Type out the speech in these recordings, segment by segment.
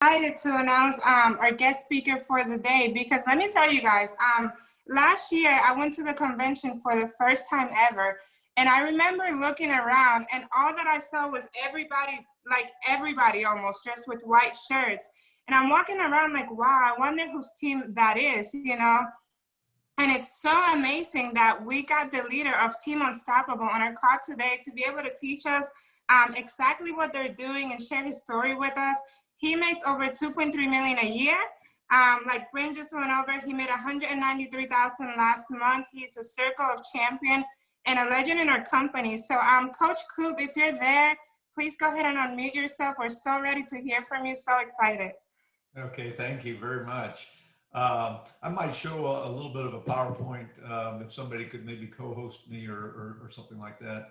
Excited to announce our guest speaker for the day because let me tell you guys, last year I went to the convention for the first time ever, and I remember looking around and all that I saw was everybody, like everybody almost dressed with white shirts. And I'm walking around like, wow, I wonder whose team that is, you know? And it's so amazing that we got the leader of Team Unstoppable on our call today to be able to teach us exactly what they're doing and share his story with us. He makes over 2.3 million a year. Like Bryn just went over, he made 193,000 last month. He's a Circle of Champion and a legend in our company. So Coach Koob, if you're there, please go ahead and unmute yourself. We're so ready to hear from you. So excited. Okay, thank you very much. I might show a little bit of a PowerPoint if somebody could maybe co-host me or something like that.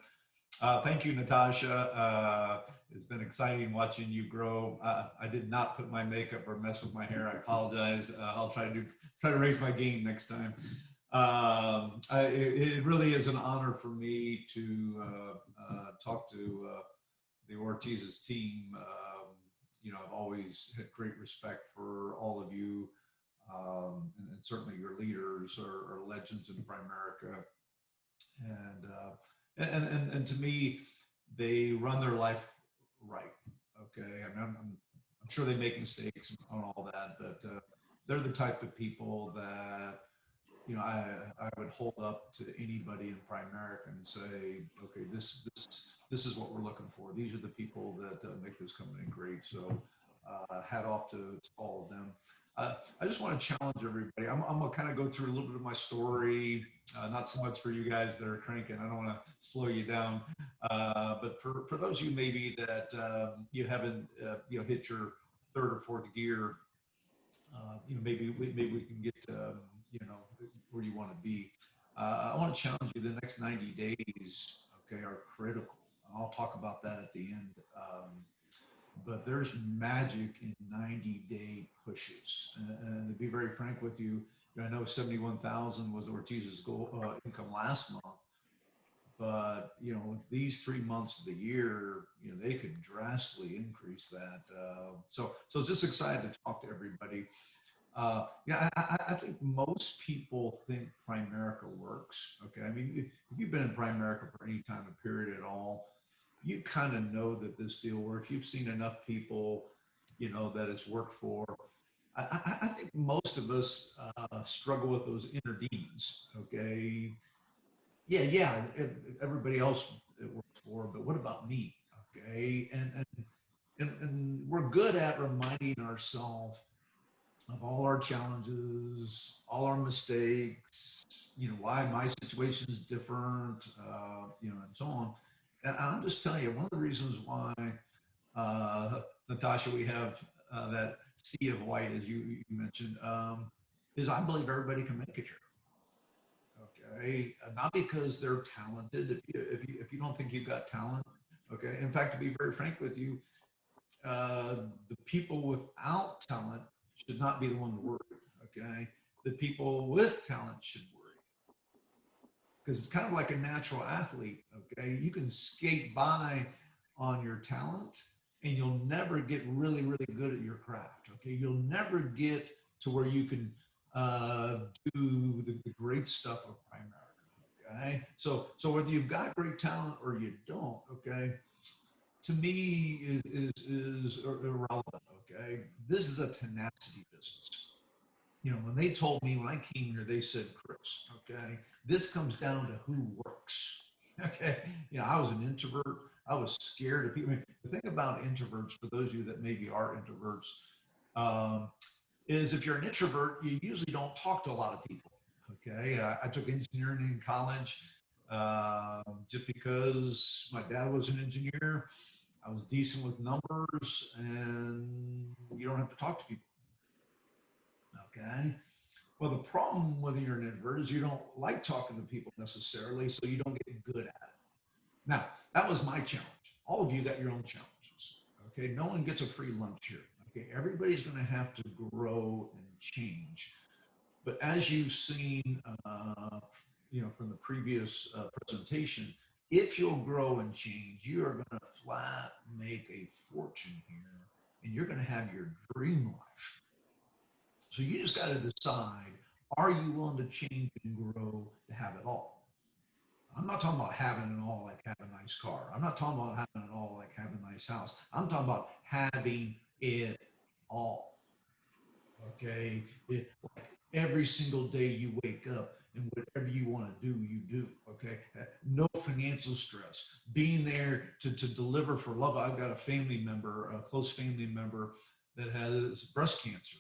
Thank you, Natasha. It's been exciting watching you grow. I did not put my makeup or mess with my hair. I apologize. I'll try to raise my game next time. It really is an honor for me to talk to the Ortiz's team. You know, I've always had great respect for all of you, and certainly your leaders are legends in Primerica. And to me, they run their life right. Okay, I mean, I'm sure they make mistakes on all that, but they're the type of people that I would hold up to anybody in Primerica and say, okay, this is what we're looking for. These are the people that make this company great. So hat off to all of them. I just want to challenge everybody. I'm going to kind of go through a little bit of my story, not so much for you guys that are cranking. I don't want to slow you down. But for those of you maybe that you haven't hit your third or fourth gear, maybe we can get where you want to be. I want to challenge you. The next 90 days, okay, are critical. I'll talk about that at the end. But there's magic in 90-day pushes. And to be very frank with you, I know 71,000 was Ortiz's goal income last month, but these 3 months of the year, they could drastically increase that. So just excited to talk to everybody. I think most people think Primerica works. Okay, I mean, if you've been in Primerica for any time of period at all, you kind of know that this deal works. You've seen enough people, that it's worked for. I think most of us struggle with those inner demons. Okay, yeah, everybody else it works for, but what about me? Okay, and we're good at reminding ourselves of all our challenges, all our mistakes, why my situation is different, and so on. And I'm just telling you, one of the reasons why, Natasha, we have that sea of white, as you mentioned, is I believe everybody can make it here. Okay, not because they're talented. If you don't think you've got talent, okay. In fact, to be very frank with you, the people without talent should not be the one to worry. Okay, the people with talent should worry because it's kind of like a natural athlete. Okay, you can skate by on your talent, and you'll never get really, really good at your craft. Okay, you'll never get to where you can do the great stuff of Primerica. Okay, so whether you've got great talent or you don't, okay, to me is irrelevant. Okay, this is a tenacity business. When they told me when I came here, they said, Chris, okay, this comes down to who works. Okay, I was an introvert. I was scared of people. I mean, the thing about introverts, for those of you that maybe are introverts, is if you're an introvert, you usually don't talk to a lot of people. Okay, I took engineering in college just because my dad was an engineer. I was decent with numbers, and you don't have to talk to people. Okay. Well, the problem whether you're an introvert is you don't like talking to people necessarily, so you don't get good at it. Now, that was my challenge. All of you got your own challenges. Okay. No one gets a free lunch here. Okay. Everybody's going to have to grow and change. But as you've seen, from the previous presentation, if you'll grow and change, you are going to flat make a fortune here and you're going to have your dream life. So you just got to decide, are you willing to change and grow to have it all? I'm not talking about having it all like having a nice car. I'm not talking about having it all like having a nice house. I'm talking about having it all. Okay? Like every single day you wake up and whatever you want to do, you do. Okay? No financial stress. Being there to deliver for love. I've got a family member, a close family member that has breast cancer.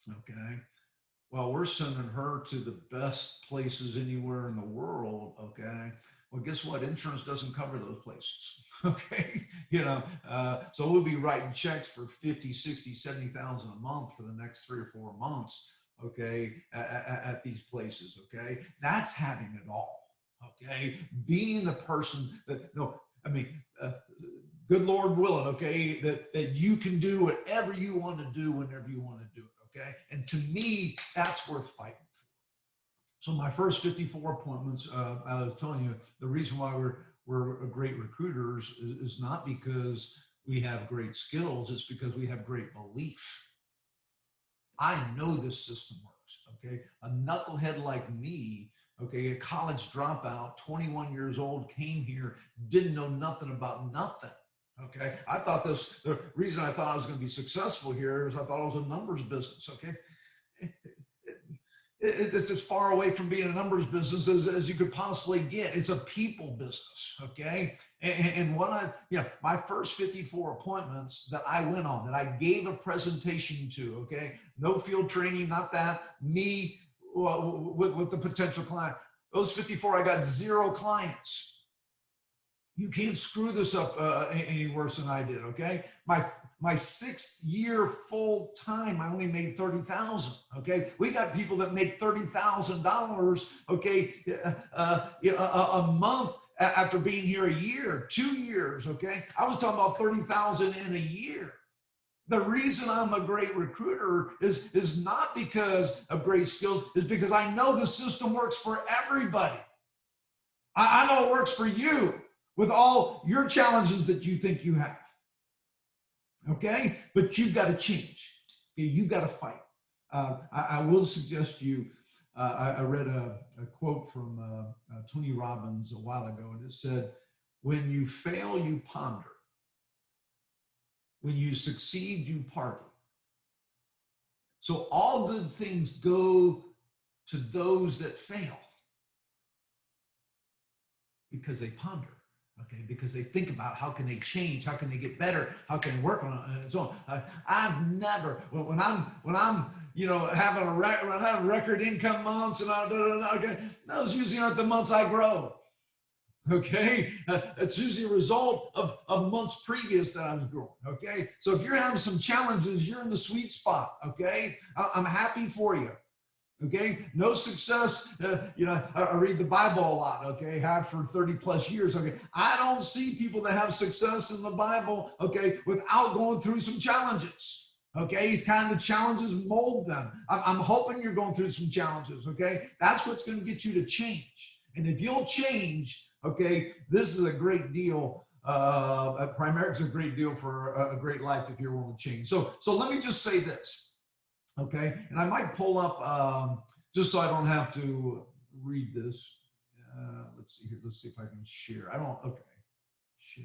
Okay? Well, we're sending her to the best places anywhere in the world. Okay. Well, guess what? Insurance doesn't cover those places. Okay. So we'll be writing checks for 50, 60, 70,000 a month for the next 3 or 4 months. Okay. At these places. Okay. That's having it all. Okay. Being the person that, no, I mean, good Lord willing, okay, that you can do whatever you want to do whenever you want to do it. Okay. And to me, that's worth fighting for. So my first 54 appointments, I was telling you, the reason why we're great recruiters is not because we have great skills, it's because we have great belief. I know this system works. Okay. A knucklehead like me, okay, a college dropout, 21 years old, came here, didn't know nothing about nothing. Okay, I thought the reason I thought I was going to be successful here is I thought it was a numbers business. Okay, it's as far away from being a numbers business as you could possibly get. It's a people business. Okay, and what my first 54 appointments that I went on, that I gave a presentation to, okay, no field training, not that, me with the potential client. Those 54, I got 0 clients. You can't screw this up any worse than I did, okay? My 6th year full time, I only made $30,000, okay? We got people that make $30,000, okay, a month after being here a year, 2 years, okay? I was talking about $30,000 in a year. The reason I'm a great recruiter is not because of great skills, is because I know the system works for everybody. I know it works for you, with all your challenges that you think you have. Okay? But you've got to change. Okay? You've got to fight. I will suggest you, I read a quote from Tony Robbins a while ago, and it said, when you fail, you ponder. When you succeed, you party. So all good things go to those that fail because they ponder. Okay, because they think about how can they change, how can they get better, how can they work on it, and so on. I've never, when I'm having a record income months and okay, those usually aren't the months I grow. Okay, it's usually a result of months previous that I was growing. Okay, so if you're having some challenges, you're in the sweet spot. Okay, I'm happy for you. Okay, no success. I read the Bible a lot. Okay, have for 30 plus years. Okay, I don't see people that have success in the Bible. Okay, without going through some challenges. Okay, these kind of challenges mold them. I'm hoping you're going through some challenges. Okay, that's what's going to get you to change. And if you'll change, okay, this is a great deal. Primerica is a great deal for a great life if you're willing to change. So let me just say this. Okay, and I might pull up, just so I don't have to read this. Let's see here. Let's see if I can share. Okay. Share.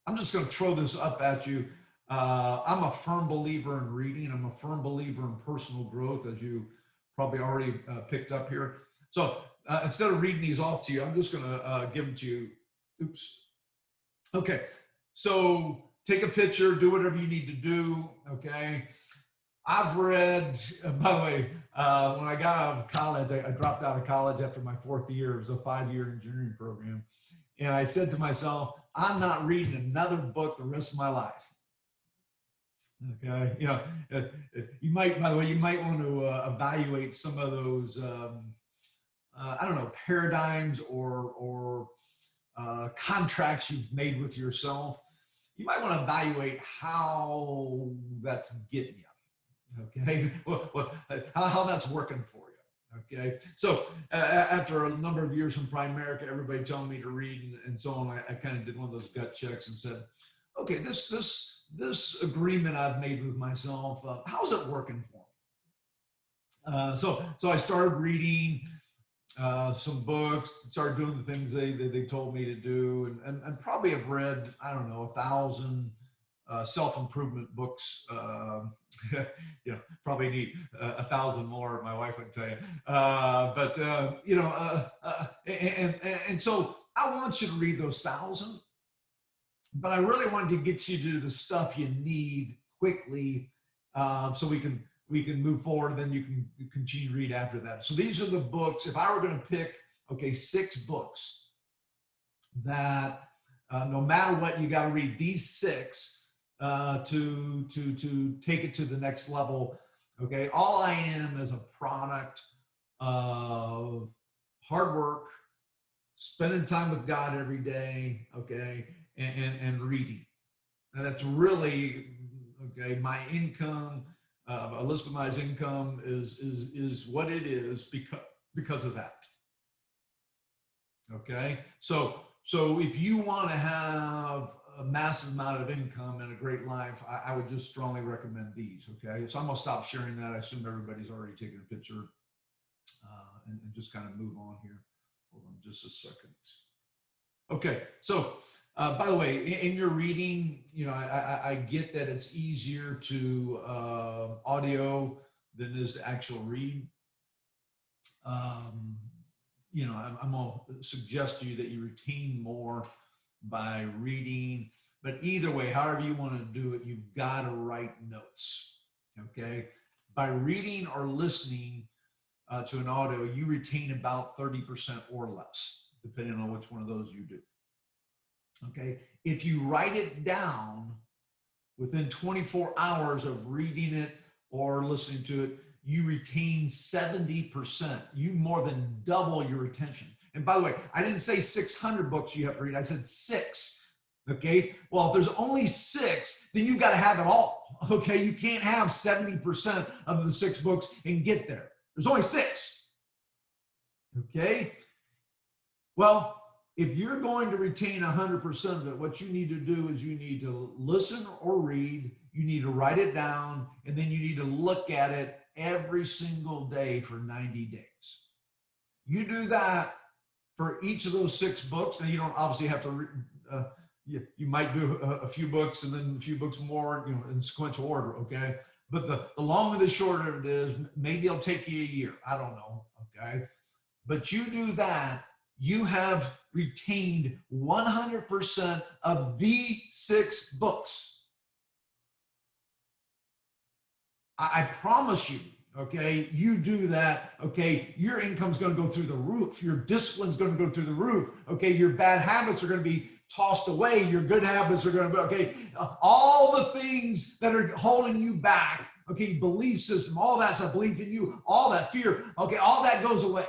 I'm just going to throw this up at you. I'm a firm believer in reading. I'm a firm believer in personal growth, as you probably already picked up here. So instead of reading these off to you, I'm just going to give them to you. Oops. Okay, so take a picture, do whatever you need to do, okay? I've read, by the way, when I got out of college, I dropped out of college after my 4th year. It was a 5-year engineering program. And I said to myself, I'm not reading another book the rest of my life. Okay, you might, by the way, you might want to evaluate some of those, I don't know, paradigms or contracts you've made with yourself. You might want to evaluate how that's getting you, okay? How that's working for you, Okay, so after a number of years from Primerica, everybody telling me to read and so on, I kind of did one of those gut checks and said, okay, this agreement I've made with myself, how's it working for me? So I started reading some books, started doing the things they told me to do, and probably have read, I don't know, 1,000 self-improvement books. Probably need 1,000 more, my wife would tell you. And so I want you to read those 1,000, but I really wanted to get you to do the stuff you need quickly, so we can move forward, and then you can continue to read after that. So these are the books. If I were going to pick, 6 books that no matter what, you got to read these 6 to take it to the next level. Okay, all I am is a product of hard work, spending time with God every day. Okay, and reading, and that's really my income. Elizabeth and I's income is what it is because of that. Okay, so if you want to have a massive amount of income and a great life, I would just strongly recommend these. Okay, so I'm gonna stop sharing that. I assume everybody's already taken a picture, and just kind of move on here. Hold on just a second. Okay, so by the way, in your reading, I get that it's easier to audio than it is to actual read. I'm going to suggest to you that you retain more by reading, but either way, however you want to do it, you've got to write notes. Okay, by reading or listening to an audio, you retain about 30% or less, depending on which one of those you do. Okay, if you write it down within 24 hours of reading it or listening to it, you retain 70%. You more than double your retention. And by the way, I didn't say 600 books you have to read. I said 6. Okay, well, if there's only 6, then you've got to have it all. Okay, you can't have 70% of the 6 books and get there. There's only 6. Okay, well, if you're going to retain 100% of it, what you need to do is you need to listen or read, you need to write it down, and then you need to look at it every single day for 90 days. You do that for each of those 6 books. Now, you don't obviously have to, you might do a few books and then a few books more, in sequential order, okay? But the long and the short of it is, maybe it'll take you a year. I don't know, okay? But you do that, you have retained 100% of the 6 books. I promise you, okay, you do that, okay, your income's going to go through the roof. Your discipline's going to go through the roof. Okay, your bad habits are going to be tossed away. Your good habits are going to be, okay, all the things that are holding you back, okay, belief system, all that stuff, belief in you, all that fear, okay, all that goes away.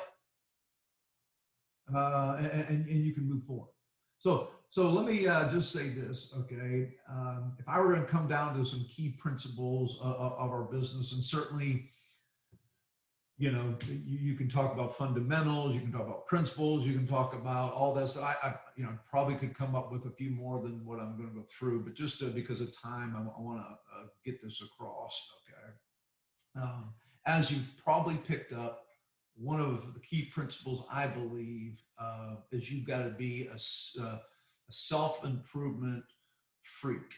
And you can move forward. So let me just say this, okay? If I were going to come down to some key principles of our business, and certainly, you can talk about fundamentals, you can talk about principles, you can talk about all this. I probably could come up with a few more than what I'm going to go through, but just because of time, I want to get this across, okay? As you've probably picked up, one of the key principles, I believe, is you've got to be a self-improvement freak.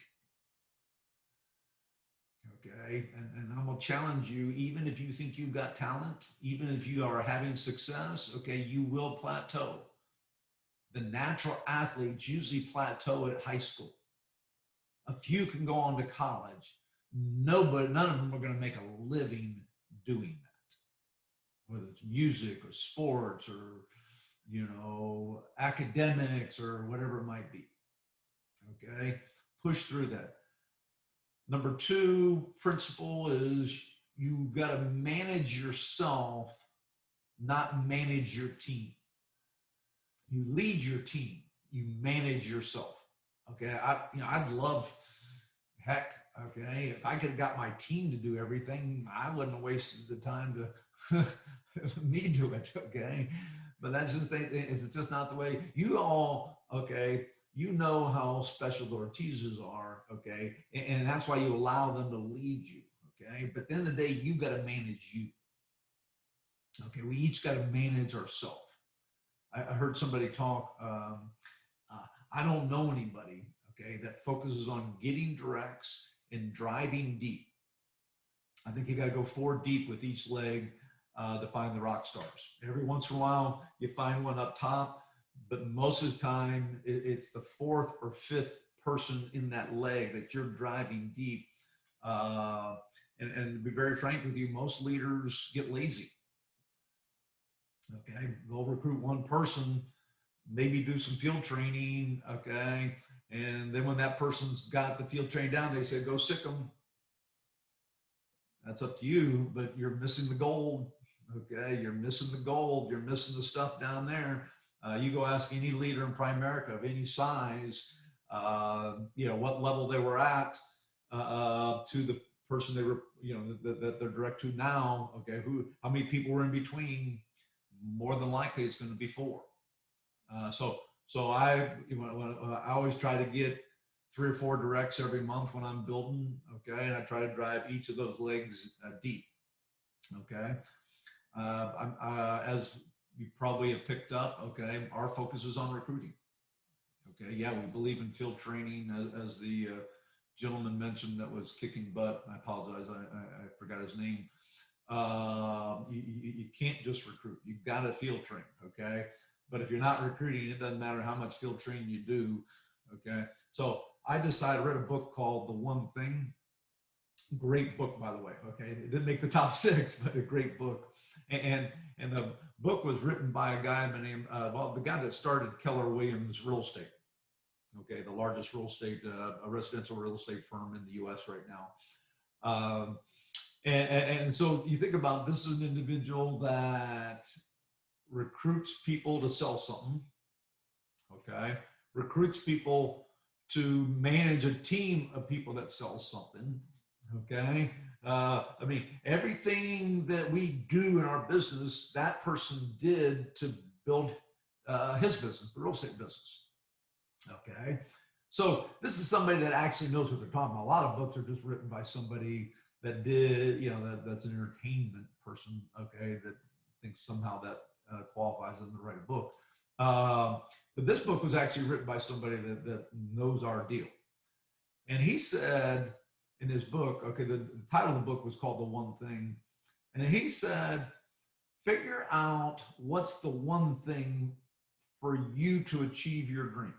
Okay, and I'm gonna challenge you, even if you think you've got talent, even if you are having success, okay, you will plateau. The natural athletes usually plateau at high school. A few can go on to college. None of them are gonna make a living doing that. Whether it's music or sports or, academics or whatever it might be. Okay, push through that. Number 2 principle is you got to manage yourself, not manage your team. You lead your team, you manage yourself. Okay, I'd love, heck, okay, if I could have got my team to do everything, I wouldn't have wasted the time to me do it, okay? But that's just, it's just not the way you all, okay, you know how special the Ortizes are, okay? And that's why you allow them to lead you, okay? But at the end of the day, you got to manage you, okay? We each got to manage ourselves. I heard somebody talk, I don't know anybody, okay, that focuses on getting directs and driving deep. I think you got to go 4 deep with each leg to find the rock stars. Every once in a while, you find one up top, but most of the time, it's the 4th or 5th person in that leg that you're driving deep. And to be very frank with you, most leaders get lazy. Okay, they'll recruit one person, maybe do some field training, okay, and then when that person's got the field training down, they say, go sick them. That's up to you, but you're missing the gold, okay? You're missing the gold. You're missing the stuff down there. You go ask any leader in Primerica of any size, what level they were at to the person they were, that they're direct to now, okay? How many people were in between? More than likely it's going to be 4. So I always try to get 3 or 4 directs every month when I'm building, okay? And I try to drive each of those legs deep, okay? As you probably have picked up, okay, our focus is on recruiting, okay? Yeah, we believe in field training, as the gentleman mentioned that was kicking butt. I apologize, I forgot his name. You can't just recruit. You've got to field train, okay? But if you're not recruiting, it doesn't matter how much field training you do, okay? So I read a book called The One Thing. Great book, by the way, okay? It didn't make the top 6, but a great book. And the book was written by a guy named, the guy that started Keller Williams Real Estate, okay? The largest a residential real estate firm in the U.S. right now. And so you think about, this is an individual that recruits people to sell something, okay? Recruits people to manage a team of people that sell something, okay? Everything that we do in our business, that person did to build his business, the real estate business, okay? So this is somebody that actually knows what they're talking about. A lot of books are just written by somebody that did, that's an entertainment person, okay, that thinks somehow that qualifies them to write a book. But this book was actually written by somebody that knows our deal. And he said in his book, okay, the title of the book was called The One Thing. And he said, figure out what's the one thing for you to achieve your dreams.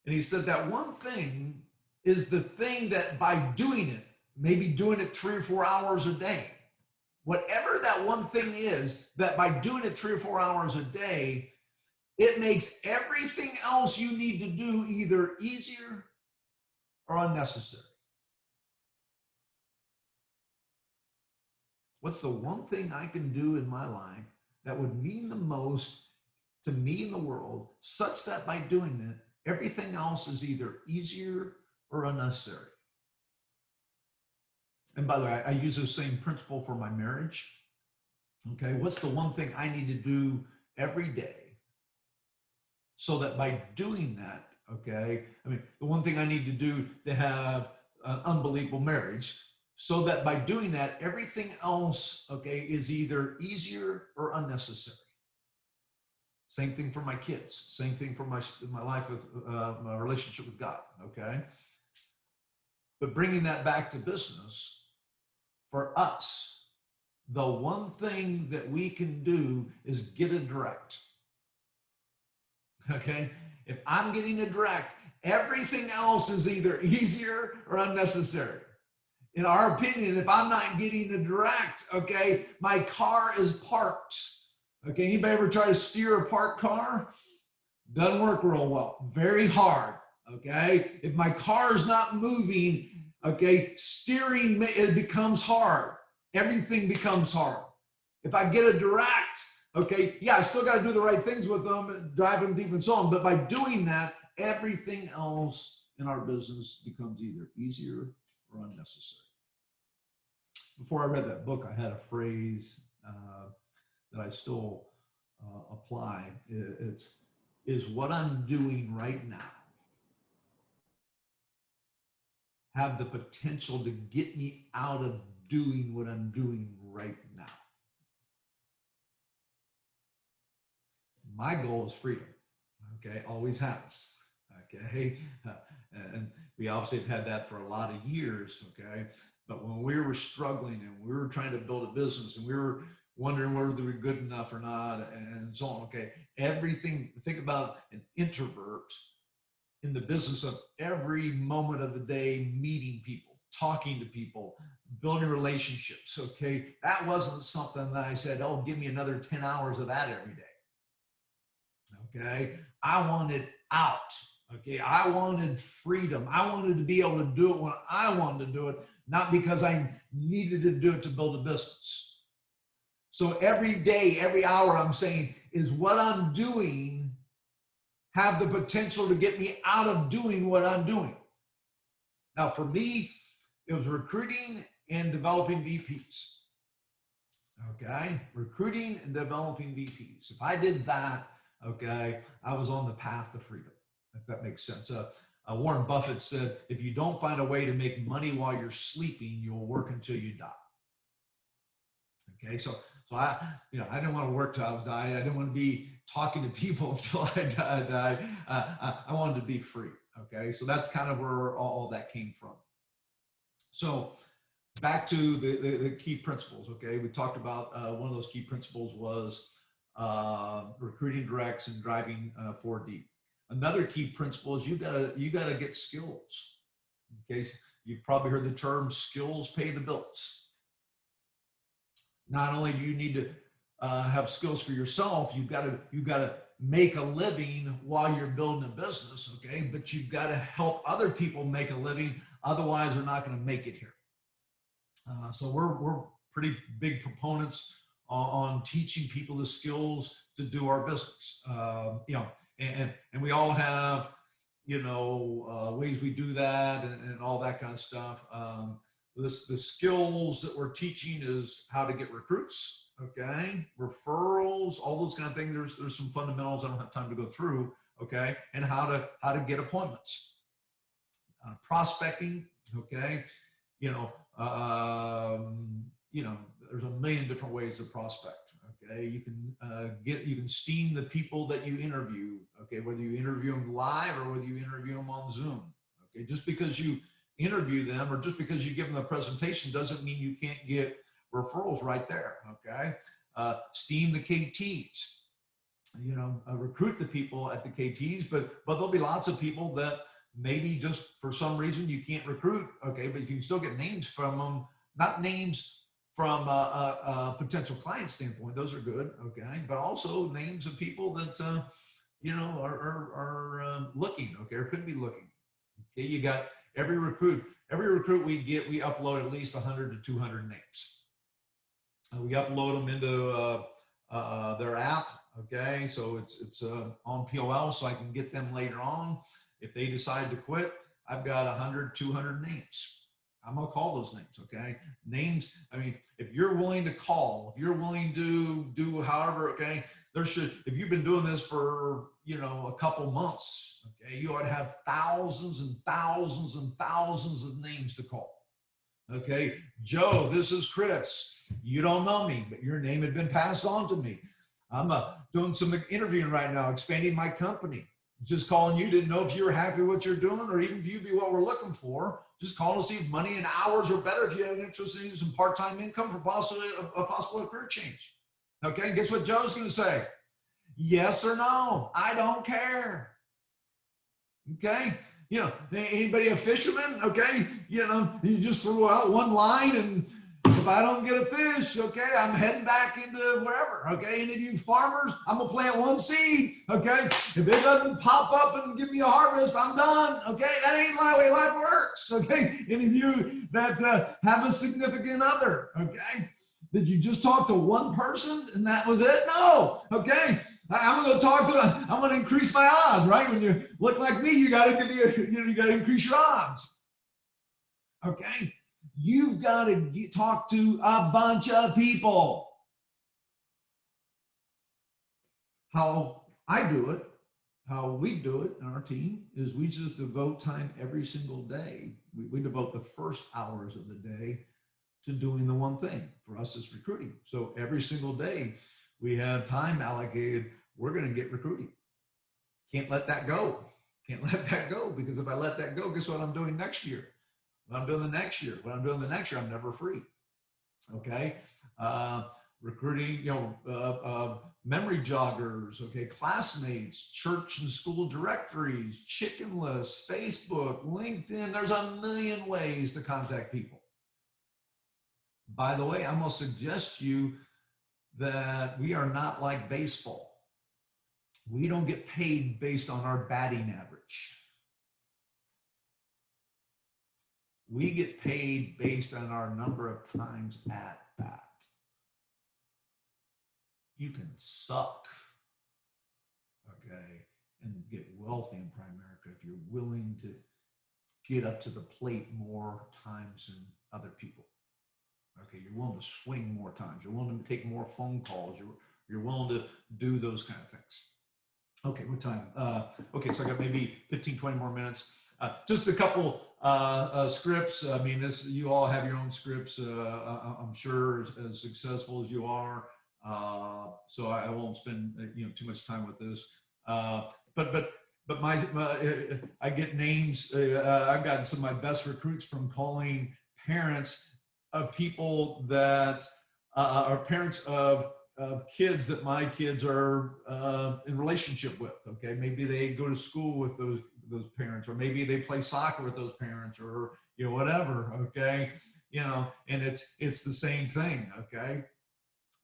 And he said that one thing is the thing that by doing it, maybe doing it 3 or 4 hours a day, whatever that one thing is, that by doing it 3 or 4 hours a day, it makes everything else you need to do either easier or unnecessary. What's the one thing I can do in my life that would mean the most to me in the world, such that by doing it, everything else is either easier or unnecessary? And by the way, I use the same principle for my marriage. Okay, what's the one thing I need to do every day so that by doing that, okay, the one thing I need to do to have an unbelievable marriage, so that by doing that, everything else, okay, is either easier or unnecessary. Same thing for my kids. Same thing for my life with my relationship with God, okay? But bringing that back to business, for us, the one thing that we can do is get a direct, okay? If I'm getting a direct, everything else is either easier or unnecessary. In our opinion, if I'm not getting a direct, okay, my car is parked. Okay, anybody ever try to steer a parked car? Doesn't work real well, very hard, okay? If my car is not moving, okay, steering, it becomes hard. Everything becomes hard. If I get a direct, okay, yeah, I still got to do the right things with them, drive them deep and so on, but by doing that, everything else in our business becomes either easier or unnecessary. before I read that book, I had a phrase that I still apply. Is what I'm doing right now have the potential to get me out of doing what I'm doing right now? My goal is freedom, okay? Always has, okay? And we obviously have had that for a lot of years, okay? But when we were struggling and we were trying to build a business and we were wondering whether we were good enough or not and so on, okay? Everything, think about an introvert in the business of every moment of the day, meeting people, talking to people, building relationships, okay? That wasn't something that I said, oh, give me another 10 hours of that every day. Okay, I wanted out. Okay, I wanted freedom. I wanted to be able to do it when I wanted to do it, not because I needed to do it to build a business. So every day, every hour, I'm saying, is what I'm doing have the potential to get me out of doing what I'm doing? Now, for me, it was recruiting and developing VPs. Okay, recruiting and developing VPs. If I did that, okay, I was on the path to freedom, if that makes sense. Warren Buffett said, if you don't find a way to make money while you're sleeping, you'll work until you die. Okay, so I didn't want to work till I was dying. I didn't want to be talking to people until I died. I wanted to be free. Okay, so that's kind of where all that came from. So back to the key principles. Okay, we talked about one of those key principles was recruiting directs and driving 4D. Another key principle is you gotta get skills. Okay, you've probably heard the term skills pay the bills. Not only do you need to have skills for yourself, you've got to make a living while you're building a business. Okay, but you've got to help other people make a living. Otherwise, they're not going to make it here. So we're pretty big proponents on teaching people the skills to do our business. And we all have, ways we do that and all that kind of stuff. The skills that we're teaching is how to get recruits, okay, referrals, all those kind of things. There's some fundamentals I don't have time to go through, okay, and how to get appointments, prospecting, okay, there's a million different ways to prospect. Okay, you can steam the people that you interview. Okay, whether you interview them live or whether you interview them on Zoom. Okay, just because you interview them or just because you give them a presentation doesn't mean you can't get referrals right there. Okay, steam the KTs. Recruit the people at the KTs, but there'll be lots of people that maybe just for some reason you can't recruit. Okay, but you can still get names from them, not names from a potential client standpoint. Those are good, okay, but also names of people that are looking, okay, or could be looking. Okay, you got every recruit we get, we upload at least 100 to 200 names. We upload them into their app, okay, so it's on POL, so I can get them later on. If they decide to quit, I've got 100, 200 names. I'm going to call those names, okay? Names, I mean, if you're willing to call, if you're willing to do however, okay, if you've been doing this for, a couple months, okay, you ought to have thousands and thousands and thousands of names to call, okay? Joe, this is Chris. You don't know me, but your name had been passed on to me. I'm doing some interviewing right now, expanding my company. Just calling you, didn't know if you were happy with what you're doing or even if you'd be what we're looking for. Just calling to see if money and hours are better, if you have an interest in some part-time income for possibly a possible career change. Okay, guess what Joe's going to say? Yes or no, I don't care. Okay, anybody a fisherman? Okay, you just throw out one line and if I don't get a fish, okay, I'm heading back into wherever, okay? Any of you farmers, I'm going to plant one seed, okay? If it doesn't pop up and give me a harvest, I'm done, okay? That ain't the way life works, okay? Any of you that have a significant other, okay? Did you just talk to one person and that was it? No, okay? I'm going to I'm going to increase my odds, right? When you look like me, you got to increase your odds, okay? You've got to talk to a bunch of people. How I do it, how we do it in our team is we just devote time every single day. We devote the first hours of the day to doing the one thing. For us, it's recruiting. So every single day we have time allocated. We're going to get recruiting. Can't let that go. Can't let that go, because if I let that go, guess what I'm doing next year? What I'm doing the next year? What I'm doing the next year, I'm never free. Okay. Recruiting, memory joggers, okay, classmates, church and school directories, chicken lists, Facebook, LinkedIn. There's a million ways to contact people. By the way, I'm going to suggest to you that we are not like baseball. We don't get paid based on our batting average. We get paid based on our number of times at bat. You can suck, okay, and get wealthy in Primerica if you're willing to get up to the plate more times than other people. Okay, you're willing to swing more times. You're willing to take more phone calls. You're willing to do those kind of things. Okay, what time? Okay, so I got maybe 15, 20 more minutes. Just a couple scripts. I mean, you all have your own scripts. I'm sure as successful as you are. So I won't spend too much time with this. But I get names. I've gotten some of my best recruits from calling parents of people that are parents of kids that my kids are in relationship with. Okay, maybe they go to school with those parents, or maybe they play soccer with those parents, or whatever. Okay, and it's the same thing. Okay.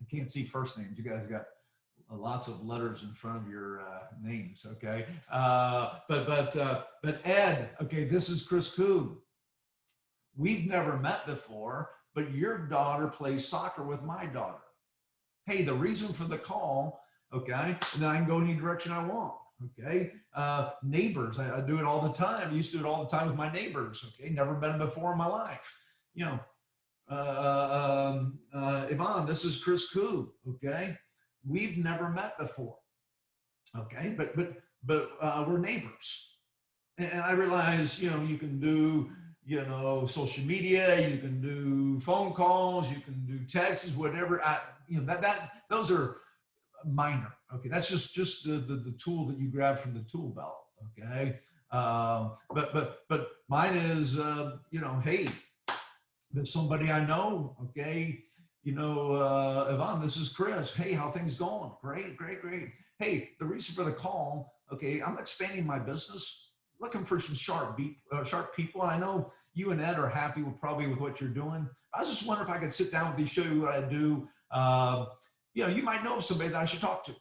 I can't see first names. You guys got lots of letters in front of your names, okay? But Ed, okay, this is Chris Koob. We've never met before, but your daughter plays soccer with my daughter. Hey, the reason for the call, okay, and then I can go any direction I want, okay? Neighbors, I do it all the time. I used to do it all the time with my neighbors, okay? Never met them before in my life, Yvonne, this is Chris Koob, okay? We've never met before, okay? But we're neighbors. And I realize, you can do, social media, you can do phone calls, you can do texts, whatever. Those are minor, okay? That's just the tool that you grab from the tool belt, okay? But mine is, hey, there's somebody I know, okay, Yvonne, this is Chris. Hey, how things going? Great. Hey, the reason for the call, okay, I'm expanding my business, looking for some sharp people. I know you and Ed are happy with what you're doing. I was just wondering if I could sit down with you, show you what I do. You might know somebody that I should talk to.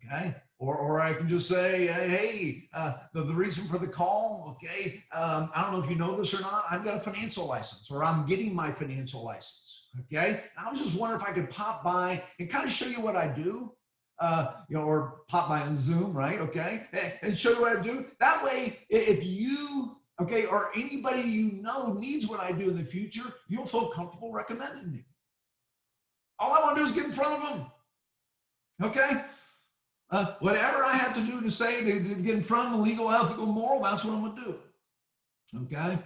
Okay. Or I can just say, hey, the reason for the call, okay, I don't know if you know this or not, I've got a financial license, or I'm getting my financial license, okay? I was just wondering if I could pop by and kind of show you what I do, or pop by on Zoom, right, okay, and show you what I do. That way, if you, okay, or anybody needs what I do in the future, you'll feel comfortable recommending me. All I want to do is get in front of them, okay? Whatever I have to do to say to get in front of the legal, ethical, moral, that's what I'm going to do. Okay.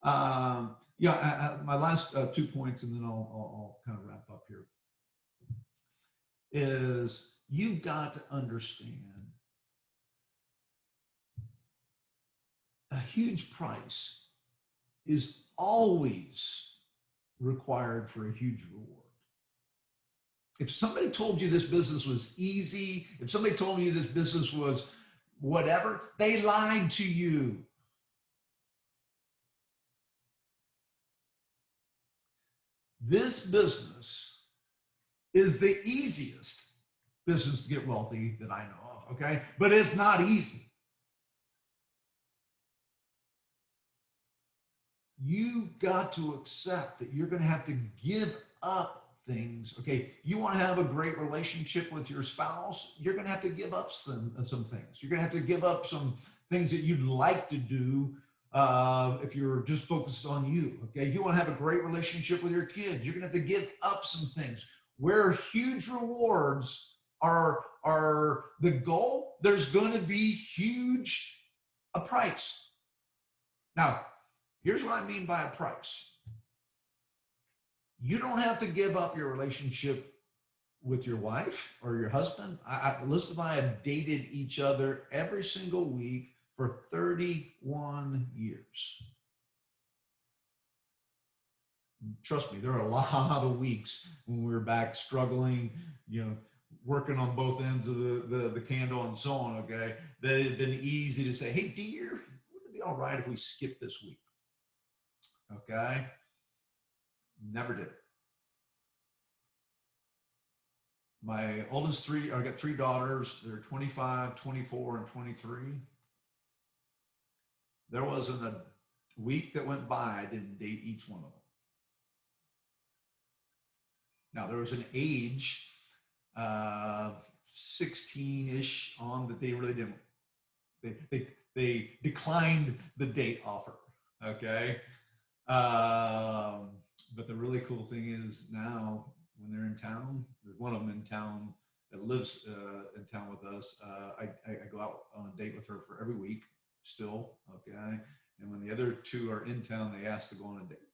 My last 2 points, and then I'll kind of wrap up here, is you've got to understand a huge price is always required for a huge reward. If somebody told you this business was easy, if somebody told you this business was whatever, they lied to you. This business is the easiest business to get wealthy that I know of, okay? But it's not easy. You've got to accept that you're going to have to give up things, okay? You want to have a great relationship with your spouse, you're going to have to give up some things. You're going to have to give up some things that you'd like to do if you're just focused on you, okay? If you want to have a great relationship with your kids, you're going to have to give up some things. Where huge rewards are the goal, there's going to be huge a price. Now, here's what I mean by a price. You don't have to give up your relationship with your wife or your husband. Elizabeth and I have dated each other every single week for 31 years. Trust me, there are a lot of weeks when we were back struggling, working on both ends of the candle and so on, okay, that it had been easy to say, hey, dear, would it be all right if we skip this week? Okay? Never did. My oldest I got 3 daughters. They're 25, 24, and 23. There wasn't a week that went by I didn't date each one of them. Now, there was an age, 16-ish on, that they really didn't. They declined the date offer, okay? But the really cool thing is now, when they're in town, there's one of them in town that lives in town with us. I go out on a date with her for every week still, okay? And when the other 2 are in town, they ask to go on a date,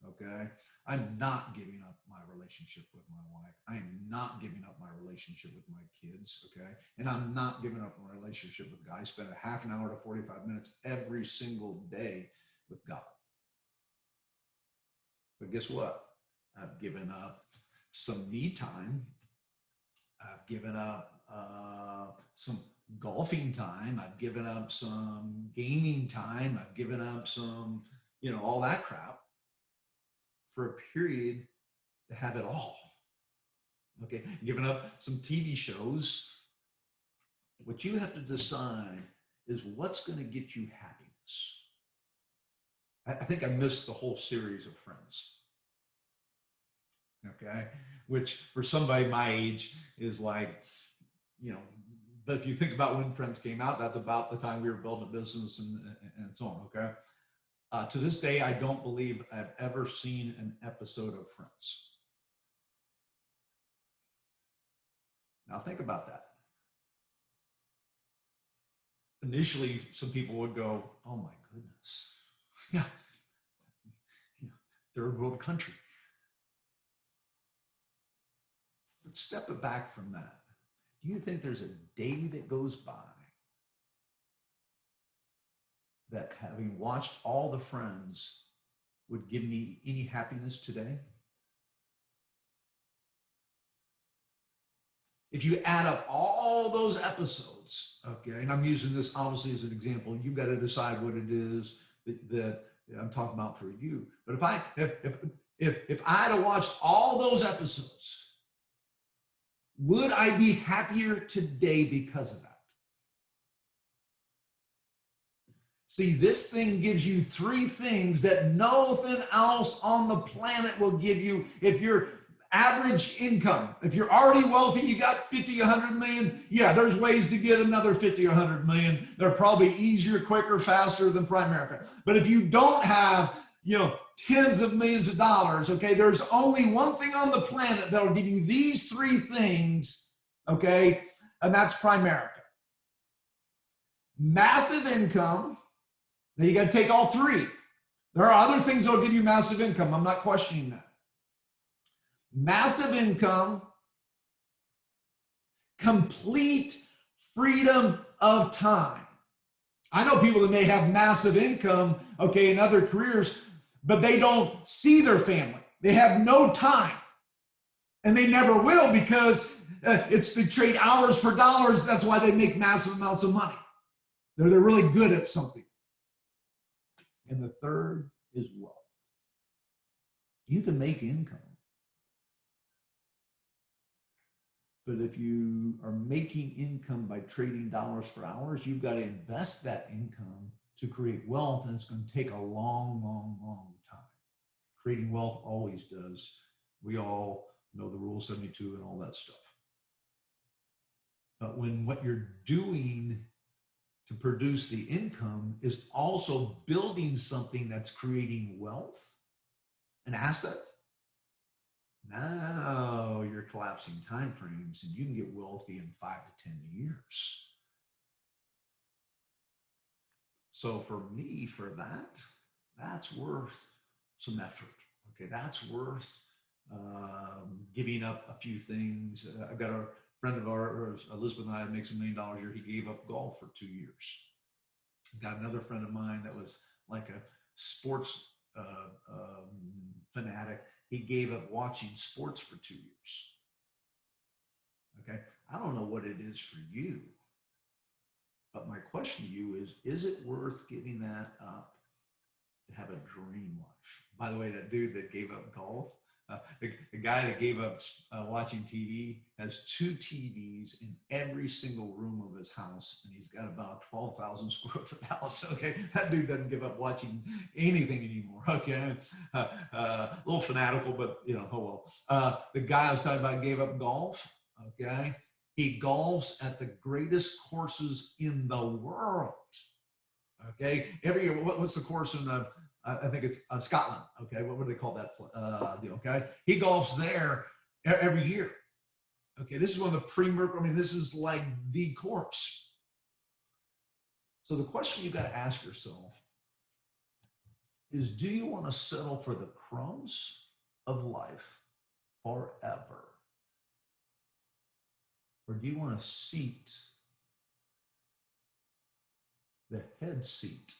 okay? I'm not giving up my relationship with my wife. I am not giving up my relationship with my kids, okay? And I'm not giving up my relationship with God. I spend a half an hour to 45 minutes every single day with God. But guess what? I've given up some me time. I've given up some golfing time. I've given up some gaming time. I've given up some, all that crap for a period to have it all. Okay, giving up some TV shows. What you have to decide is what's going to get you happiness. I think I missed the whole series of Friends. Okay, which for somebody my age is like, but if you think about when Friends came out, that's about the time we were building a business and so on, okay? To this day, I don't believe I've ever seen an episode of Friends. Now think about that. Initially, some people would go, oh my goodness, yeah, third world country. But step it back from that. Do you think there's a day that goes by that, having watched all the Friends, would give me any happiness today? If you add up all those episodes, okay, and I'm using this obviously as an example, you've got to decide what it is that I'm talking about for you. But if I had watched all those episodes, would I be happier today because of that? See, this thing gives you 3 things that nothing else on the planet will give you. If you're average income, if you're already wealthy, you got 50, 100 million. Yeah, there's ways to get another 50 or 100 million. They're probably easier, quicker, faster than Primerica. But if you don't have, tens of millions of dollars, okay, there's only one thing on the planet that will give you these 3 things, okay, and that's Primerica. Massive income. Now you got to take all 3. There are other things that will give you massive income. I'm not questioning that. Massive income, complete freedom of time. I know people that may have massive income, okay, in other careers, but they don't see their family. They have no time, and they never will, because it's to trade hours for dollars. That's why they make massive amounts of money. They're really good at something. And the third is wealth. You can make income, but if you are making income by trading dollars for hours, you've got to invest that income to create wealth, and it's going to take a long, long, long time. Creating wealth always does. We all know the Rule 72 and all that stuff. But when what you're doing to produce the income is also building something that's creating wealth, an asset, now you're collapsing time frames and you can get wealthy in 5 to 10 years. So for me, for that, that's worth some effort. Okay, that's worth giving up a few things. I've got a friend of ours, Elizabeth and I, makes $1 million a year. He gave up golf for 2 years. Got another friend of mine that was like a sports fanatic. He gave up watching sports for 2 years. Okay, I don't know what it is for you, but my question to you is it worth giving that up to have a dream life? By the way, that dude that gave up golf, the guy that gave up watching TV has 2 TVs in every single room of his house, and he's got about 12,000 square foot house. Okay, that dude doesn't give up watching anything anymore. Okay, a little fanatical, but you know, oh well. The guy I was talking about gave up golf. Okay, he golfs at the greatest courses in the world. Okay, every year, what's the course in the? I think it's Scotland. Okay, what would they call that deal? Okay, he golfs there every year. Okay, this is one of the Primerica. I mean, this is like the course. So the question you got to ask yourself is: do you want to settle for the crumbs of life forever, or do you want a seat, the head seat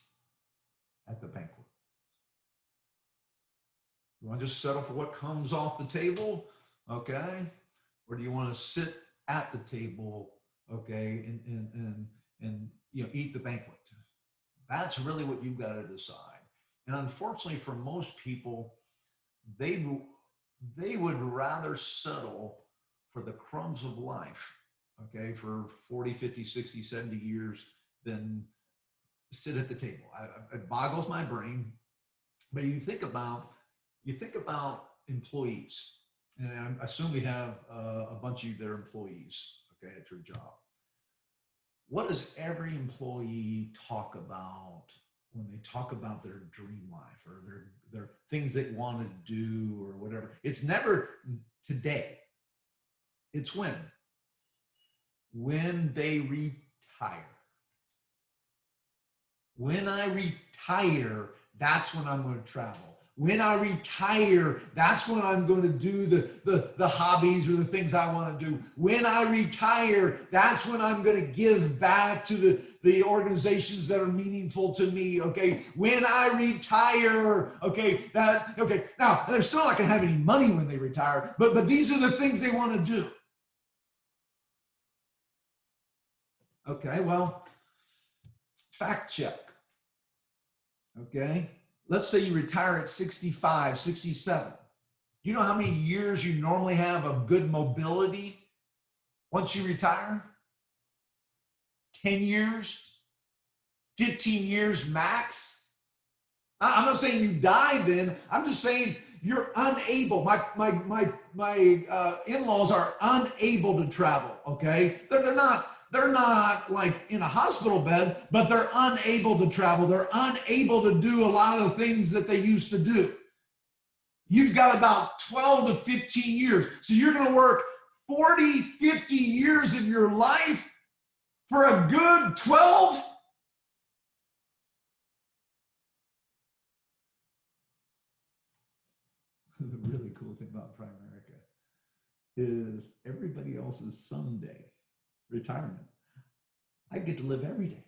at the banquet? You want to just settle for what comes off the table, okay? Or do you want to sit at the table, okay, and you know, eat the banquet? That's really what you've got to decide. And unfortunately, for most people, they would rather settle for the crumbs of life, okay, for 40, 50, 60, 70 years than sit at the table. It boggles my brain. But you think about employees, and I assume we have a bunch of you that are employees, okay, at your job. What does every employee talk about when they talk about their dream life or their things they want to do or whatever? It's never today. It's when they retire. When I retire, that's when I'm going to travel. When I retire, that's when I'm going to do the hobbies or the things I want to do. When I retire, that's when I'm going to give back to the organizations that are meaningful to me, okay? When I retire, okay, now, they're still not going to have any money when they retire, but these are the things they want to do. Okay, well, fact check, okay? Let's say you retire at 65, 67. You know how many years you normally have of good mobility once you retire? 10 years, 15 years max. I'm not saying you die then. I'm just saying you're unable. My in-laws are unable to travel, okay? They're not like in a hospital bed, but they're unable to travel. They're unable to do a lot of the things that they used to do. You've got about 12 to 15 years. So you're going to work 40, 50 years of your life for a good 12? The really cool thing about Primerica is everybody else's someday retirement. I get to live every day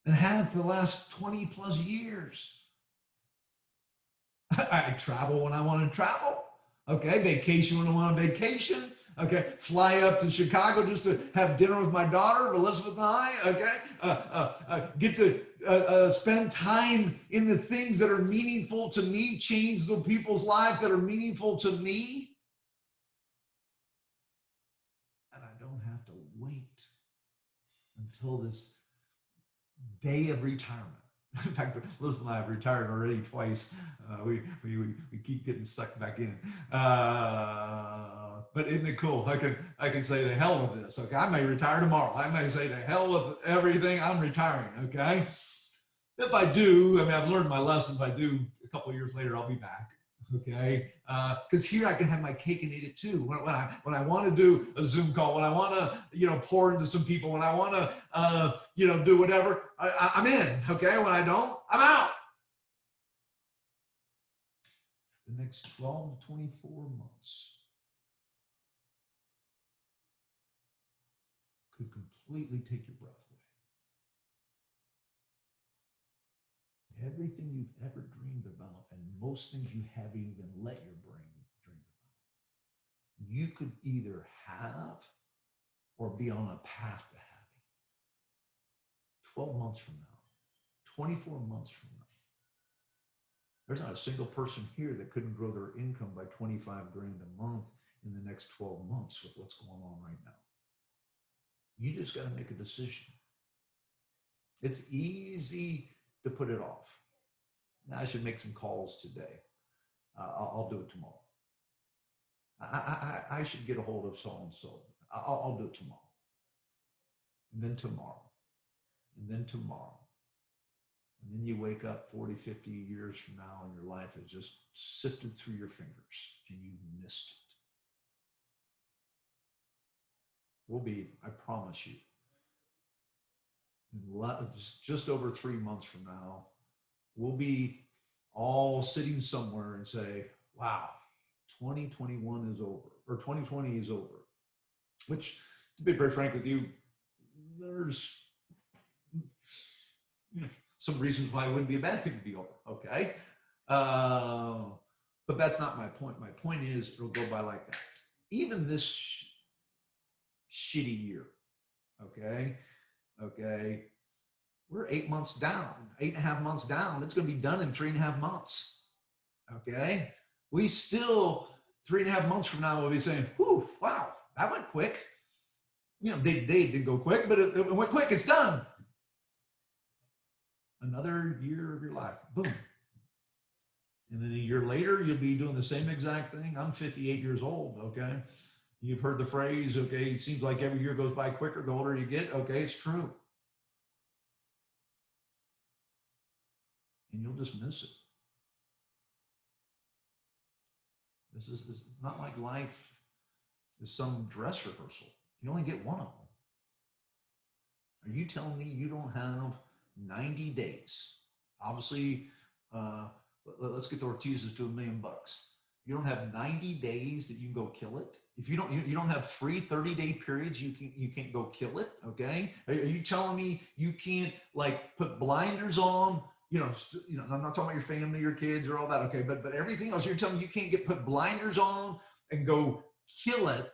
and have for the last 20 plus years. I travel when I want to travel. Okay, vacation when I want to vacation. Okay, fly up to Chicago just to have dinner with my daughter, Elizabeth and I. Okay, get to spend time in the things that are meaningful to me, change the people's lives that are meaningful to me. And I don't have to wait until this day of retirement. In fact, Elizabeth and I have retired already twice. We keep getting sucked back in. but isn't it cool? I can say the hell with this. Okay, I may retire tomorrow. I may say the hell with everything. I'm retiring. Okay, if I do, I mean, I've learned my lessons. If I do, a couple of years later, I'll be back. Okay, because here I can have my cake and eat it too. When I want to do a Zoom call, when I want to pour into some people, when I want to do whatever, I'm in. Okay, when I don't, I'm out. The next 12 to 24 months could completely take your breath away. Everything you've ever dreamed about, and most things you haven't even let your brain dream about, you could either have or be on a path to having. 12 months from now, 24 months from now, there's not a single person here that couldn't grow their income by 25 grand a month in the next 12 months with what's going on right now. You just got to make a decision. It's easy to put it off. Now, I should make some calls today. I'll do it tomorrow. I should get a hold of so-and-so. I'll do it tomorrow. And then tomorrow. And then tomorrow. And then you wake up 40, 50 years from now and your life has just sifted through your fingers and you missed it. We'll be, I promise you, just over 3 months from now, we'll be all sitting somewhere and say, wow, 2021 is over, or 2020 is over. Which, to be very frank with you, there's some reasons why it wouldn't be a bad thing to be over, okay? But that's not my point. My point is it'll go by like that. Even this shitty year, okay? We're 8 months down, 8.5 months down. It's going to be done in 3.5 months, okay? We still, 3.5 months from now, we'll be saying, whew, wow, that went quick. They did go quick, but it went quick, it's done. Another year of your life, boom. And then a year later, you'll be doing the same exact thing. I'm 58 years old, okay? You've heard the phrase, okay, it seems like every year goes by quicker the older you get. Okay, it's true. And you'll just miss it. This is not like life is some dress rehearsal. You only get one of them. Are you telling me you don't have 90 days? Obviously, let's get the Ortizes to $1 million. You don't have 90 days that you can go kill it. If you don't have 3 30-day periods, you can't go kill it. Okay? Are you telling me you can't like put blinders on? I'm not talking about your family, your kids, or all that. Okay, but everything else, you're telling me you can't put blinders on and go kill it,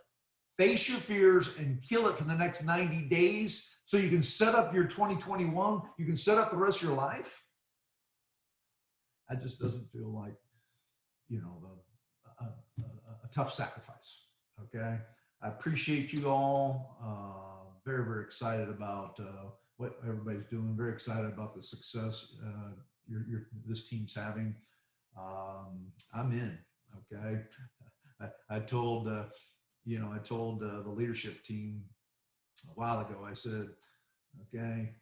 face your fears, and kill it for the next 90 days, so you can set up your 2021. You can set up the rest of your life. That just doesn't feel like, a tough sacrifice. Okay, I appreciate you all. Very, very excited about what everybody's doing. Very excited about the success this team's having. I'm in. Okay, I told the leadership team a while ago. I said, okay,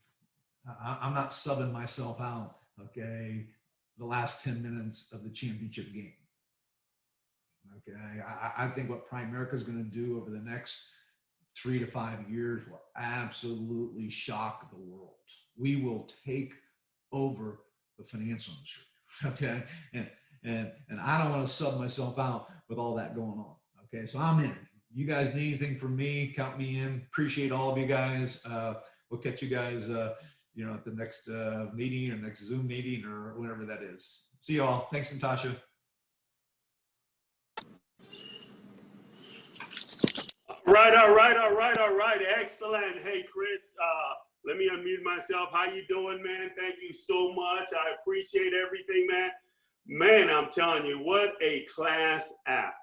I'm not subbing myself out. Okay, the last 10 minutes of the championship game. Okay, I think what Primerica is going to do over the next 3 to 5 years will absolutely shock the world. We will take over the financial industry. Okay, and I don't want to sub myself out with all that going on. Okay, so I'm in. You guys need anything from me, count me in. Appreciate all of you guys. We'll catch you guys, at the next meeting or next Zoom meeting or whatever that is. See you all. Thanks, Natasha. All right. Excellent. Hey, Chris, let me unmute myself. How you doing, man? Thank you so much. I appreciate everything, man. Man, I'm telling you, what a class act.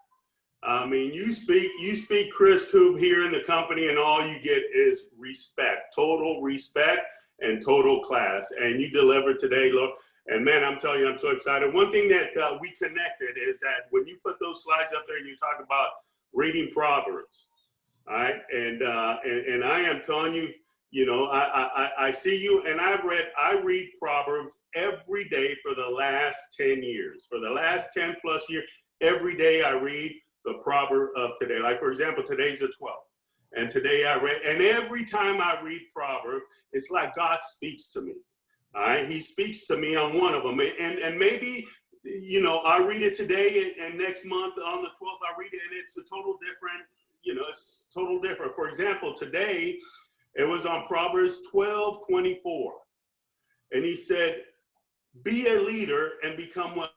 I mean, you speak Chris Koob here in the company, and all you get is respect, total respect and total class. And you delivered today, look. And man, I'm telling you, I'm so excited. One thing that we connected is that when you put those slides up there and you talk about reading Proverbs. All right, and I am telling you, I see you, and I read Proverbs every day for the last 10 years. For the last 10 plus years, every day I read the proverb of today. Like, for example, today's the 12th. And today I read, and every time I read Proverbs, it's like God speaks to me. All right, He speaks to me on one of them. And maybe, I read it today, and next month on the 12th, I read it, and it's a total different, it's total different. For example, today, it was on Proverbs 12:24. And he said, be a leader and become one.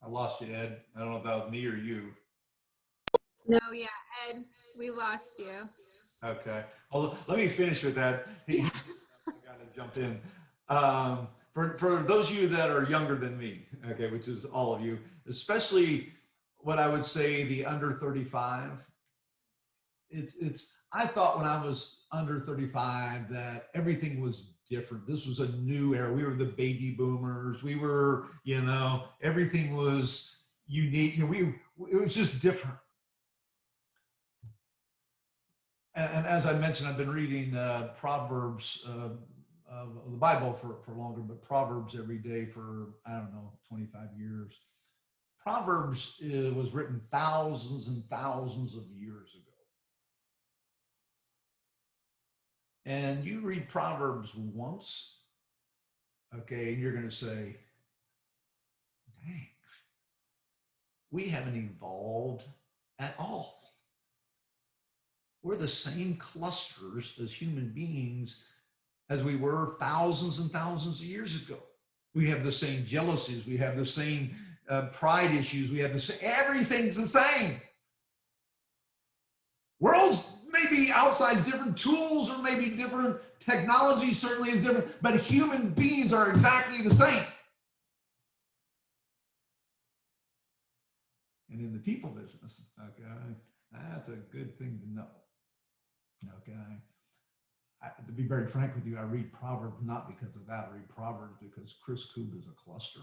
I lost you, Ed. I don't know if that was me or you. No, yeah, Ed, we lost you. Okay. Well, let me finish with that. I got to jump in. For those of you that are younger than me, okay, which is all of you, especially what I would say the under 35, I thought when I was under 35 that everything was different. This was a new era. We were the baby boomers. We were, everything was unique. It was just different. And as I mentioned, I've been reading Proverbs of the Bible for longer, but Proverbs every day for, 25 years. Proverbs was written thousands and thousands of years ago. And you read Proverbs once, okay, and you're going to say, dang, we haven't evolved at all. We're the same clusters as human beings as we were thousands and thousands of years ago. We have the same jealousies. We have the same pride issues. We have the same, everything's the same. World's maybe outside's different, tools or maybe different, technology certainly is different, but human beings are exactly the same. And in the people business, okay, that's a good thing to know. Okay, to be very frank with you, I read Proverbs not because of that. I read Proverbs because Chris Koob is a cluster.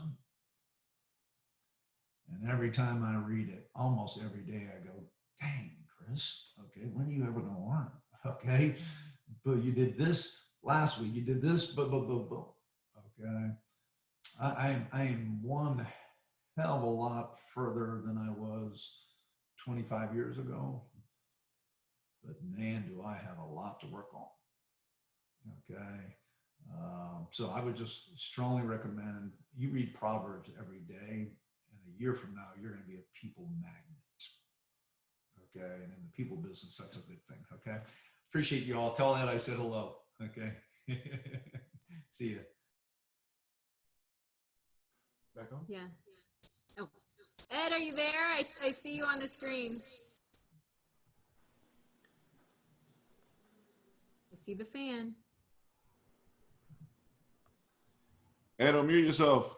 And every time I read it, almost every day, I go, dang, Chris, okay, when are you ever going to learn? Okay, but you did this last week. You did this, okay. I am one hell of a lot further than I was 25 years ago. But man, do I have a lot to work on. Okay. So I would just strongly recommend you read Proverbs every day. And a year from now, you're going to be a people magnet. Okay. And in the people business, that's a good thing. Okay. Appreciate you all. Tell Ed I said hello. Okay. See ya. Back on? Yeah. Oh. Ed, are you there? I see you on the screen. I see the fan. Ed, unmute yourself.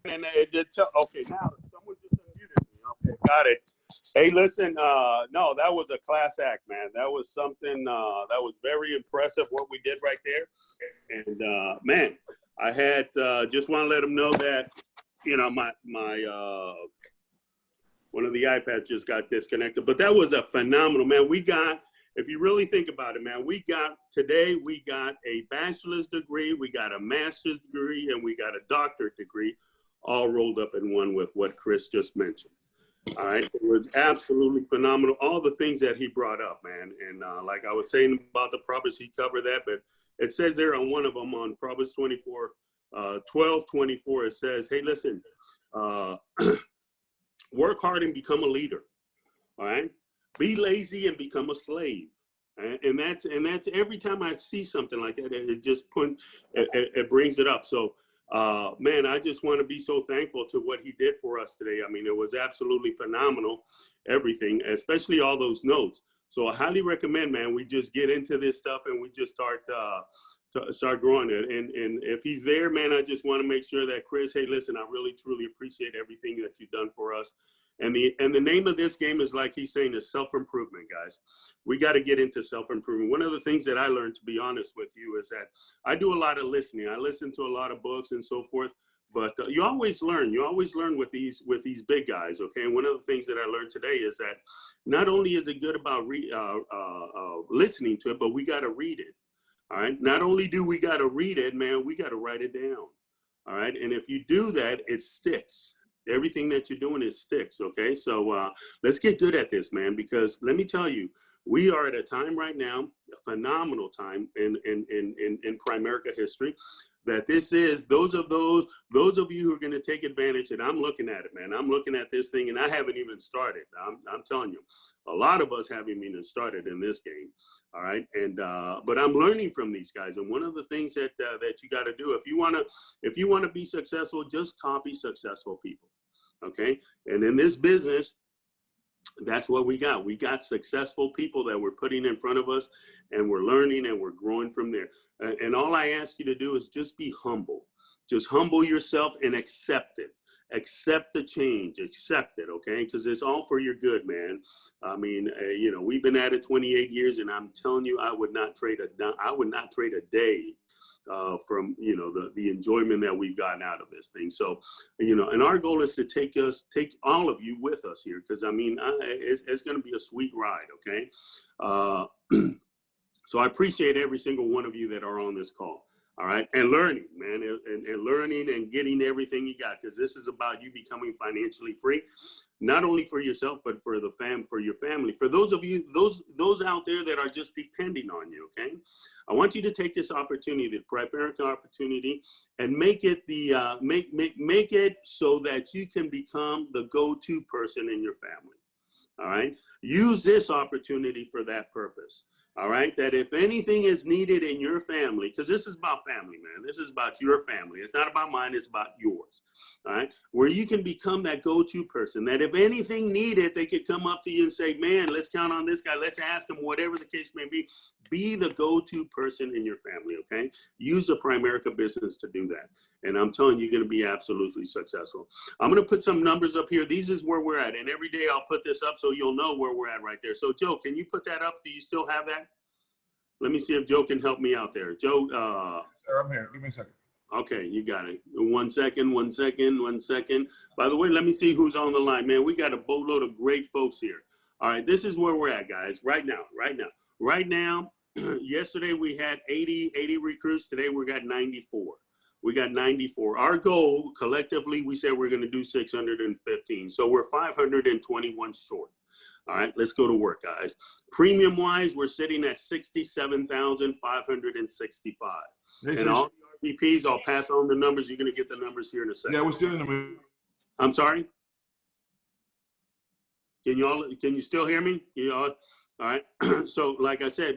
And it did tell, okay, now someone just unmuted me. Okay, got it. Hey, listen, no, that was a class act, man. That was something that was very impressive what we did right there. And man, I had just want to let them know that, my one of the iPads just got disconnected, but that was a phenomenal, man. We got, if you really think about it, man, today we got a bachelor's degree, we got a master's degree, and we got a doctorate degree, all rolled up in one with what Chris just mentioned. All right, it was absolutely phenomenal. All the things that he brought up, man. And like I was saying about the Proverbs, he covered that, but it says there on one of them on Proverbs 12:24, it says, hey, listen, work hard and become a leader. All right. Be lazy and become a slave. And that's every time I see something like that, it just it brings it up. So, man, I just want to be so thankful to what he did for us today. I mean, it was absolutely phenomenal, everything, especially all those notes. So I highly recommend, man, we just get into this stuff and we just start growing it. And if he's there, man, I just want to make sure that Chris, hey, listen, I really, truly appreciate everything that you've done for us. And the name of this game is, like he's saying, is self-improvement, guys. We got to get into self-improvement. One of the things that I learned, to be honest with you, is that I do a lot of listening. I listen to a lot of books and so forth. But you always learn. You always learn with these big guys, okay? And one of the things that I learned today is that not only is it good about listening to it, but we got to read it, all right? Not only do we got to read it, man, we got to write it down, all right? And if you do that, it sticks. Everything that you're doing, it sticks, okay? So let's get good at this, man, because let me tell you, we are at a time right now, a phenomenal time in Primerica history, that this is, those of you who are going to take advantage, and I'm looking at it, man. I'm looking at this thing, and I haven't even started. I'm telling you, a lot of us haven't even started in this game, all right? And but I'm learning from these guys, and one of the things that you got to do, if you want to be successful, just copy successful people, okay? And in this business, that's what we got. We got successful people that we're putting in front of us, and we're learning and we're growing from there. And all I ask you to do is just be humble. Just humble yourself and accept it. Accept the change. Accept it, okay? Because it's all for your good, man. I mean, you know, we've been at it 28 years, and I'm telling you, I would not trade a day from, you know, the enjoyment that we've gotten out of this thing. So, you know, and our goal is to take all of you with us here, because I mean, it's going to be a sweet ride, okay? So I appreciate every single one of you that are on this call, all right? And learning, man, and learning and getting everything you got, because this is about you becoming financially free, not only for yourself, but for for your family. For those of you, those out there that are just depending on you, okay? I want you to take this opportunity, the Primerica opportunity, and make it make it so that you can become the go-to person in your family, all right? Use this opportunity for that purpose. All right, that if anything is needed in your family, because this is about family, man. This is about your family. It's not about mine, it's about yours. All right, where you can become that go-to person, that if anything needed, they could come up to you and say, man, let's count on this guy. Let's ask him, whatever the case may be. Be the go-to person in your family, okay? Use the Primerica business to do that. And I'm telling you, you're going to be absolutely successful. I'm going to put some numbers up here. These is where we're at. And every day I'll put this up so you'll know where we're at right there. So, Joe, can you put that up? Do you still have that? Let me see if Joe can help me out there. Joe. Sir, I'm here. Give me a second. Okay, you got it. 1 second, 1 second, 1 second. By the way, let me see who's on the line, man. We got a boatload of great folks here. All right, this is where we're at, guys, right now. Yesterday we had 80 recruits. Today we got 94. We got 94. Our goal, collectively, we said we're going to do 615. So we're 521 short. All right, let's go to work, guys. Premium-wise, we're sitting at $67,565. And all the RVPs, I'll pass on the numbers. You're going to get the numbers here in a second. Yeah, we're still in the mood. I'm sorry? Can you still hear me? All right. So, like I said,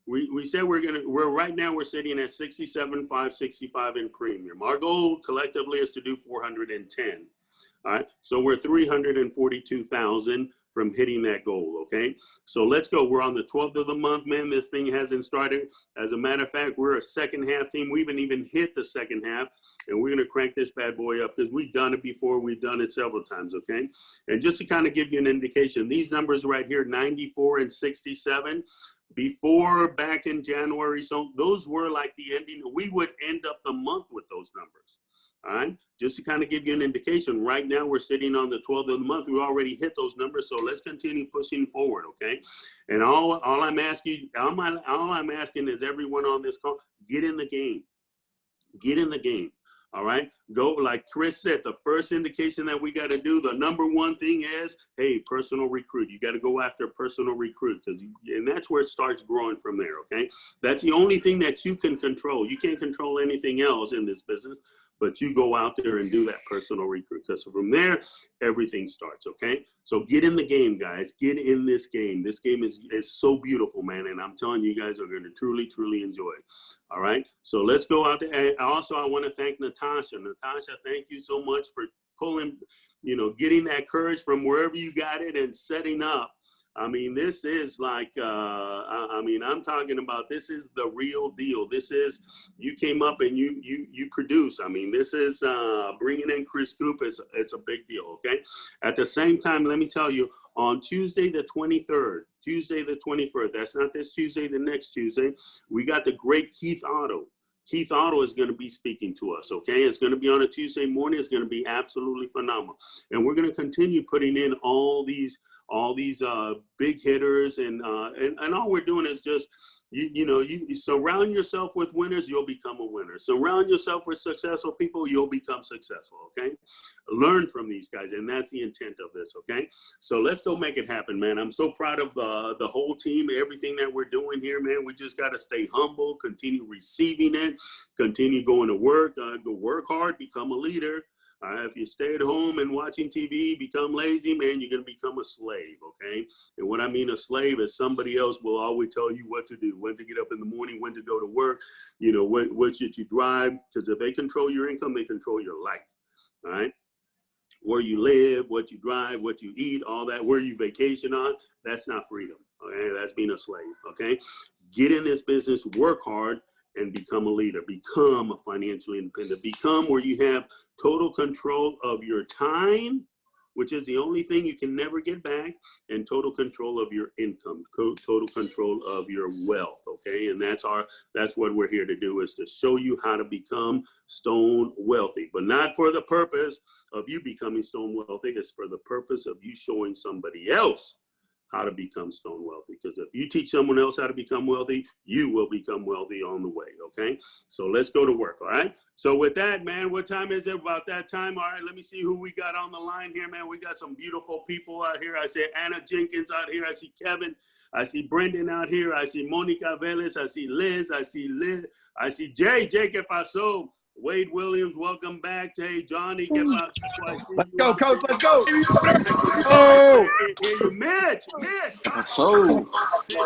we said right now we're sitting at 67,565 in premium. Our goal collectively is to do 410. All right. So we're 342,000 from hitting that goal. Okay. So let's go. We're on the 12th of the month, man. This thing hasn't started. As a matter of fact, we're a second half team. We haven't even hit the second half, and we're going to crank this bad boy up because we've done it before. We've done it several times. Okay. And just to kind of give you an indication, these numbers right here, 94 and 67, before back in January. So those were like the ending. We would end up the month with those numbers. All right, just to kind of give you an indication, right now we're sitting on the 12th of the month. We already hit those numbers, so let's continue pushing forward, okay? And all I'm asking is everyone on this call, get in the game. Get in the game, all right? Go, like Chris said, the first indication that we got to do, the number one thing is, hey, personal recruit. You got to go after personal recruit, and that's where it starts growing from there, okay? That's the only thing that you can control. You can't control anything else in this business, but you go out there and do that personal recruit, because from there, everything starts, okay? So get in the game, guys. Get in this game. This game is so beautiful, man, and I'm telling you, you guys are going to truly, truly enjoy it, all right? So let's go out there. And also, I want to thank Natasha. Natasha, thank you so much for pulling, getting that courage from wherever you got it and setting up I mean, this is like, I mean, I'm talking about, this is the real deal. This is, you came up and you produce. I mean, this is bringing in Chris Koob. It's a big deal, okay? At the same time, let me tell you, on Tuesday the 23rd, Tuesday the 21st, that's not this Tuesday, the next Tuesday, we got the great Keith Otto. Keith Otto is going to be speaking to us, okay? It's going to be on a Tuesday morning. It's going to be absolutely phenomenal. And we're going to continue putting in all these big hitters, and all we're doing is just, you surround yourself with winners, you'll become a winner. Surround yourself with successful people, you'll become successful, okay? Learn from these guys, and that's the intent of this, okay? So let's go make it happen, man. I'm so proud of the whole team, everything that we're doing here, man. We just got to stay humble, continue receiving it, continue going to work, go work hard, become a leader. If you stay at home and watching TV, become lazy, man, you're going to become a slave, okay? And what I mean a slave is somebody else will always tell you what to do, when to get up in the morning, when to go to work, what should you drive, because if they control your income, they control your life, all right? Where you live, what you drive, what you eat, all that, where you vacation on, that's not freedom, okay? That's being a slave, okay? Get in this business, work hard, and become a leader, become financially independent, become where you have total control of your time, which is the only thing you can never get back, and total control of your income, total control of your wealth, okay? And that's what we're here to do, is to show you how to become stone wealthy, but not for the purpose of you becoming stone wealthy. It's for the purpose of you showing somebody else how to become stone wealthy. Because if you teach someone else how to become wealthy, you will become wealthy on the way, okay? So let's go to work, all right? So with that, man, what time is it? About that time. All right, let me see who we got on the line here, man. We got some beautiful people out here. I see Anna Jenkins out here. I see Kevin. I see Brendan out here. I see Monica Velez. I see Liz. I see Liz. I see Jay. Jay, que pasó? Wade Williams, welcome back. Hey, Johnny, que pasó? Let's go, coach. Let's go. Oh, Mitch. So. Mitch.